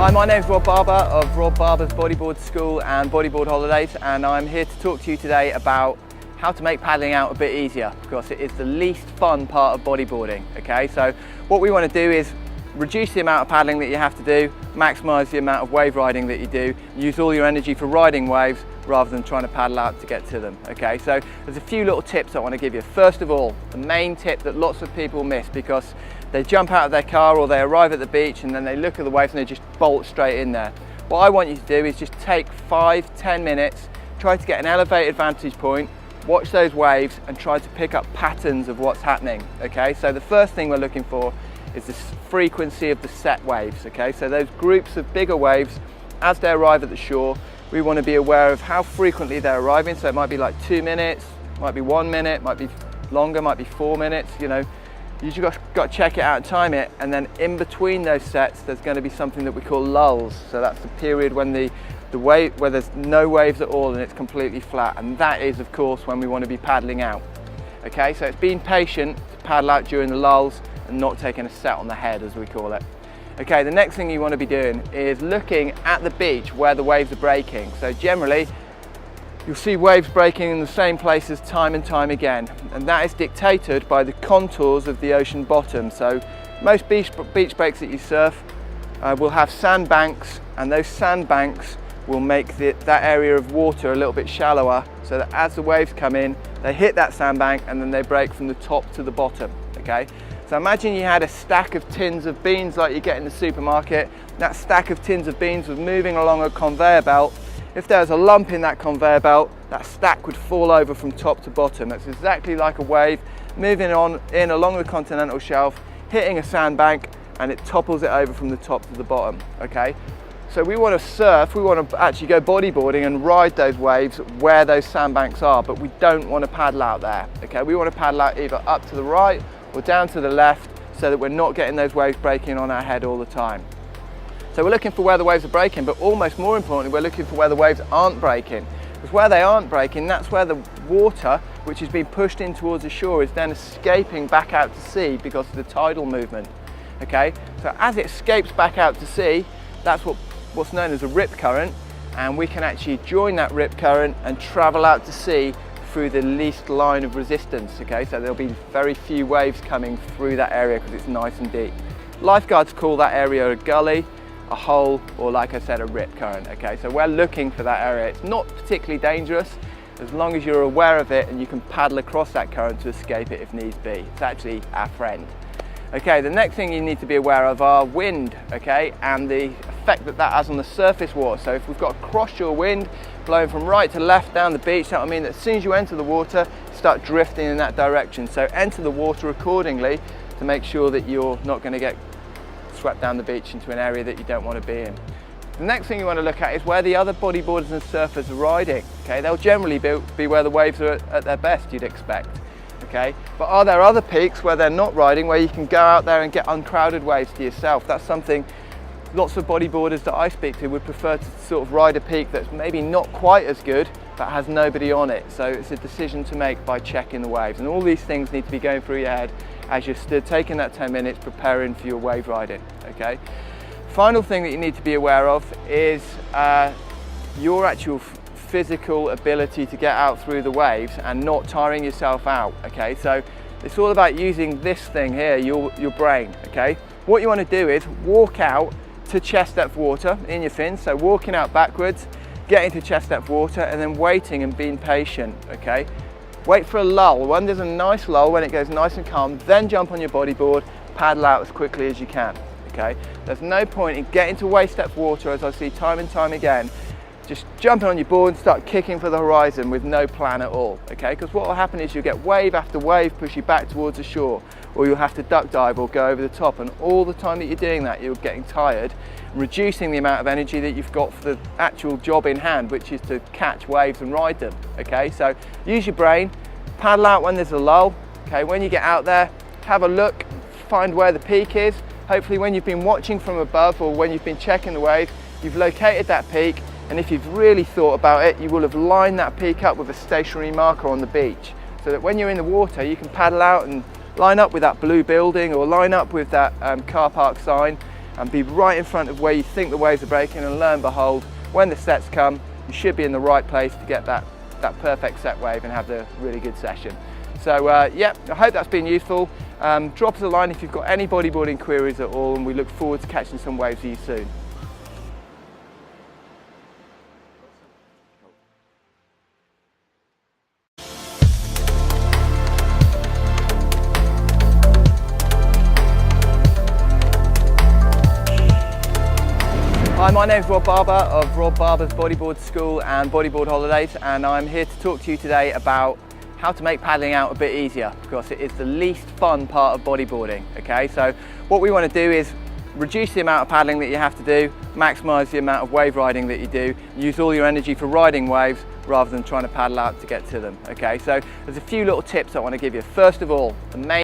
Hi, my name's Rob Barber of Rob Barber's Bodyboard School and Bodyboard Holidays, and I'm here to talk to you today about how to make paddling out a bit easier, because it is the least fun part of bodyboarding. Okay, so what we want to do is reduce the amount of paddling that you have to do, maximise the amount of wave riding that you do, use all your energy for riding waves rather than trying to paddle out to get to them. Okay, so there's a few little tips I want to give you. First of all, the main tip that lots of people miss, because they jump out of their car or they arrive at the beach and then they look at the waves and they just bolt straight in there. What I want you to do is just take 5-10 minutes, try to get an elevated vantage point, watch those waves and try to pick up patterns of what's happening. Okay, so the first thing we're looking for is the frequency of the set waves. Okay, so those groups of bigger waves, as they arrive at the shore, we want to be aware of how frequently they're arriving. So it might be like 2 minutes, might be 1 minute, might be longer, might be 4 minutes, you know. You just got to check it out and time it, and then in between those sets there's going to be something that we call lulls. So that's the period when the wave, where there's no waves at all and it's completely flat, and that is of course when we want to be paddling out. Okay, so it's being patient to paddle out during the lulls and not taking a set on the head, as we call it. Okay, the next thing you want to be doing is looking at the beach where the waves are breaking. So generally you'll see waves breaking in the same places time and time again, and that is dictated by the contours of the ocean bottom. So most beach breaks that you surf will have sandbanks, and those sandbanks will make that area of water a little bit shallower, so that as the waves come in, they hit that sandbank and then they break from the top to the bottom. Okay, so imagine you had a stack of tins of beans like you get in the supermarket. That stack of tins of beans was moving along a conveyor belt. If there was a lump in that conveyor belt, that stack would fall over from top to bottom. That's exactly like a wave moving in along the continental shelf, hitting a sandbank, and it topples it over from the top to the bottom. Okay, so we want to surf, we want to actually go bodyboarding and ride those waves where those sandbanks are, but we don't want to paddle out there. Okay, we want to paddle out either up to the right or down to the left, so that we're not getting those waves breaking on our head all the time. So we're looking for where the waves are breaking, but almost more importantly, we're looking for where the waves aren't breaking. Because where they aren't breaking, that's where the water, which has been pushed in towards the shore, is then escaping back out to sea because of the tidal movement. Okay, so as it escapes back out to sea, that's what's known as a rip current, and we can actually join that rip current and travel out to sea through the least line of resistance. Okay, so there'll be very few waves coming through that area because it's nice and deep. Lifeguards call that area a gully, a hole, or like I said, a rip current. Okay, so we're looking for that area. It's not particularly dangerous as long as you're aware of it and you can paddle across that current to escape it if needs be. It's actually our friend. Okay, the next thing you need to be aware of are wind, okay, and the effect that that has on the surface water. So if we've got a cross-shore wind blowing from right to left down the beach, that will mean that as soon as you enter the water, you start drifting in that direction. So enter the water accordingly to make sure that you're not going to get swept down the beach into an area that you don't want to be in. The next thing you want to look at is where the other bodyboarders and surfers are riding. Okay, they'll generally be where the waves are at their best, you'd expect. Okay, but are there other peaks where they're not riding, where you can go out there and get uncrowded waves to yourself? That's something lots of bodyboarders that I speak to would prefer to sort of ride a peak that's maybe not quite as good but has nobody on it. So it's a decision to make by checking the waves, and all these things need to be going through your head as you're stood taking that 10 minutes preparing for your wave riding. Okay, final thing that you need to be aware of is your actual physical ability to get out through the waves and not tiring yourself out. Okay, so it's all about using this thing here, your brain. Okay, what you want to do is walk out to chest depth water in your fins, so walking out backwards, getting to chest depth water, and then waiting and being patient. Okay, wait for a lull. When there's a nice lull, when it goes nice and calm, then jump on your bodyboard, paddle out as quickly as you can. Okay, there's no point in getting to waist depth water, as I see time and time again, just jumping on your board and start kicking for the horizon with no plan at all. Okay, because what will happen is you'll get wave after wave push you back towards the shore, or you'll have to duck dive or go over the top, and all the time that you're doing that, you're getting tired, reducing the amount of energy that you've got for the actual job in hand, which is to catch waves and ride them. Okay, so use your brain, paddle out when there's a lull. Okay, when you get out there, have a look, find where the peak is. Hopefully when you've been watching from above or when you've been checking the waves, you've located that peak, and if you've really thought about it, you will have lined that peak up with a stationary marker on the beach, so that when you're in the water you can paddle out and line up with that blue building or line up with that car park sign and be right in front of where you think the waves are breaking, and lo and behold, when the sets come, you should be in the right place to get that perfect set wave and have the really good session. So yeah, I hope that's been useful. Drop us a line if you've got any bodyboarding queries at all, and we look forward to catching some waves with you soon. Hi, my name's Rob Barber of Rob Barber's Bodyboard School and Bodyboard Holidays, and I'm here to talk to you today about how to make paddling out a bit easier, because it is the least fun part of bodyboarding. Okay, so what we want to do is reduce the amount of paddling that you have to do, maximise the amount of wave riding that you do, use all your energy for riding waves rather than trying to paddle out to get to them. Okay, so there's a few little tips I want to give you. First of all, the main